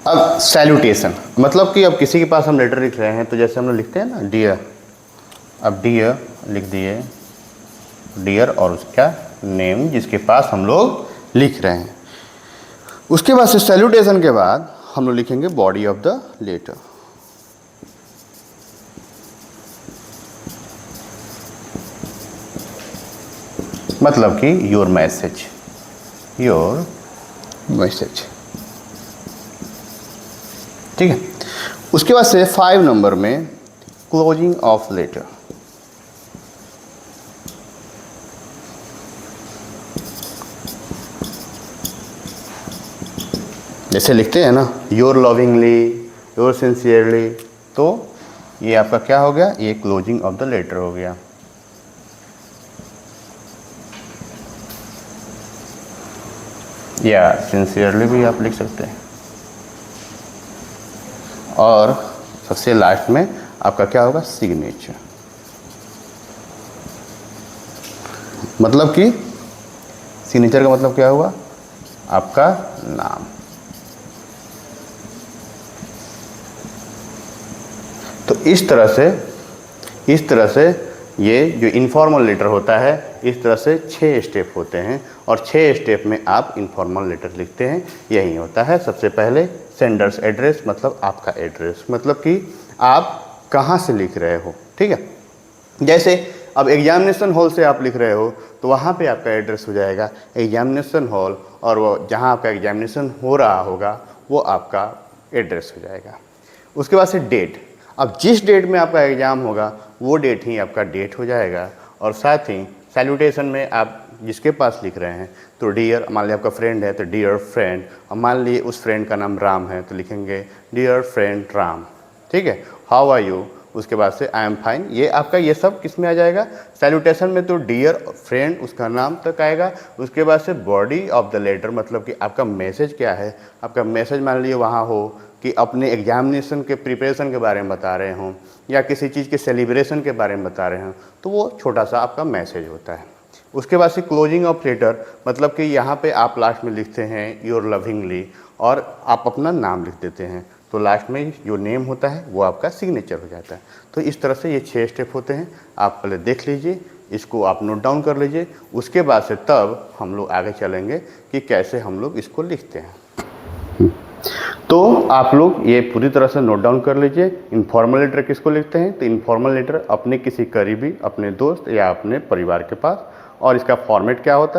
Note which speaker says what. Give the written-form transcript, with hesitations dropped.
Speaker 1: अब सैल्यूटेशन मतलब कि अब किसी के पास हम लेटर लिख रहे हैं तो जैसे हम लोग लिखते हैं ना डियर, अब डियर लिख दिए, डियर और उसका नेम जिसके पास हम लोग लिख रहे हैं। उसके बाद से सैल्यूटेशन के बाद हम लोग लिखेंगे बॉडी ऑफ द लेटर। मतलब कि योर मैसेज, योर मैसेज, ठीक है। उसके बाद से 5 नंबर में क्लोजिंग ऑफ लेटर, जैसे लिखते हैं ना योर लविंगली, योर सिंसियरली, तो ये आपका क्या हो गया, ये क्लोजिंग ऑफ द लेटर हो गया। या सिंसियरली भी आप लिख सकते हैं। और सबसे लास्ट में आपका क्या होगा, सिग्नेचर, मतलब कि सिग्नेचर का मतलब क्या हुआ, आपका नाम। तो इस तरह से ये जो इनफॉर्मल लेटर होता है, इस तरह से 6 स्टेप होते हैं और 6 स्टेप में आप इनफॉर्मल लेटर लिखते हैं। यही होता है सबसे पहले सेंडर्स एड्रेस, मतलब आपका एड्रेस, मतलब कि आप कहाँ से लिख रहे हो, ठीक है। जैसे अब एग्जामिनेशन हॉल से आप लिख रहे हो तो वहाँ पे आपका एड्रेस हो जाएगा एग्जामिनेशन हॉल, और वो जहाँ आपका एग्जामिनेशन हो रहा होगा वो आपका एड्रेस हो जाएगा। उसके बाद से डेट, अब जिस डेट में आपका एग्ज़ाम होगा वो डेट ही आपका डेट हो जाएगा। और साथ ही सैल्यूटेशन में आप जिसके पास लिख रहे हैं तो डियर, मान लिया आपका फ्रेंड है तो डियर फ्रेंड, और मान लिए उस फ्रेंड का नाम राम है तो लिखेंगे डियर फ्रेंड राम, ठीक है। हाउ आर यू, उसके बाद से आई एम फाइन, ये आपका ये सब किस में आ जाएगा, सैल्यूटेशन में तो डियर फ्रेंड उसका नाम तक आएगा। उसके बाद से बॉडी ऑफ द लेटर, मतलब कि आपका मैसेज क्या है, आपका मैसेज मान लिए वहाँ हो कि अपने एग्जामिनेशन के प्रिपरेशन के बारे में बता रहे हों या किसी चीज़ के सेलिब्रेशन के बारे में बता रहे हों, तो वो छोटा सा आपका मैसेज होता है। उसके बाद से क्लोजिंग ऑफ लेटर, मतलब कि यहाँ पे आप लास्ट में लिखते हैं योर लविंगली और आप अपना नाम लिख देते हैं, तो लास्ट में जो नेम होता है वो आपका सिग्नेचर हो जाता है। तो इस तरह से ये 6 स्टेप होते हैं, आप पहले देख लीजिए, इसको आप नोट डाउन कर लीजिए। उसके बाद से तब हम लोग आगे चलेंगे कि कैसे हम लोग इसको लिखते हैं। तो आप लोग ये पूरी तरह से नोट डाउन कर लीजिए। इनफॉर्मल लेटर किसको लिखते हैं, तो इनफॉर्मल लेटर अपने किसी करीबी, अपने दोस्त या अपने परिवार के पास, और इसका फॉर्मेट क्या होता है।